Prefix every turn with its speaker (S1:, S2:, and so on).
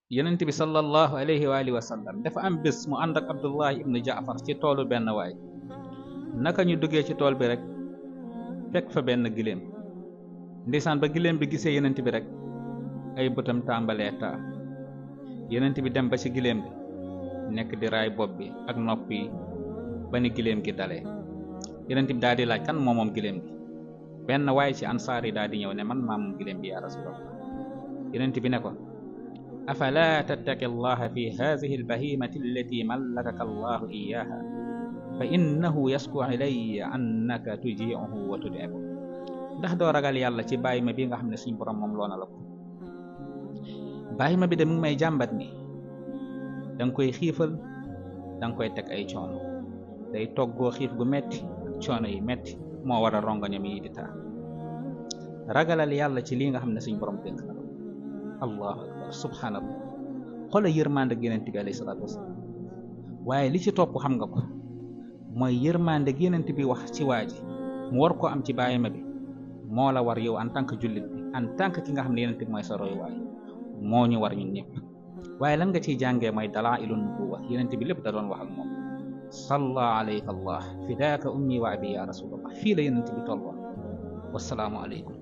S1: yonent bi sallallahu alayhi wa alihi wa sallam dafa am bés mu ànd ak Abdullah ibnu Jaafar ci toolu benn waay naka ñu duggee ci tool bi rek fekk fa benn giléem ndeysaan ba giléem bi gisee yonent bi rek ay bëtam tàmbalee taa yonent bi dem ba ci giléem bi nekk di raay bopp bi ak nopp yi ba ni giléem gi dalee yonent bi daal di laaj kan moom giléem gi benn waaye ci ansaar yi daal di ñëw ne man maa moom giléem bi yaa rasulallah yonent bi ne ko afala tattaqi allaha fi hadhihi albahimati allati mallakaka allahu iyaha fa innahu yasku ilayya annaka tuji'uhu wa tud'ibu ndax doo ragal yàlla ci bàyyi ma bi nga xam ne suñ borom moom loona la ko bàyyi ma bi de mu ngi may jàmbat ni danga koy xiifal danga koy teg ay coono day toggoo xiif gu metti coono yi metti moo war a rongoñam yi di taa ragalal yàlla ci lii nga xam ne suñ borom dénk na la allahu akbar subhanallah xoola yërmande ak yonent bi alayhi salaatu wasalaam waaye li ci topp xam nga ko mooy yërmande ak yonent bi wax ci waa ji mu war ko am ci bàyyima bi moo la war yow en tant que jullit bi en tant que ki nga xam ne yonent bi mooy sa roy waay moo ñu war ñun ñëpp waaye lan nga ciy jàngee mooy dalaa'ilun nubuwwa yonent bi lépp da doon wax ak moom salla alayka allah fidaaka ummi wa abi ya rasulallah fii la yonent bi tolloon wassalaamu aleykum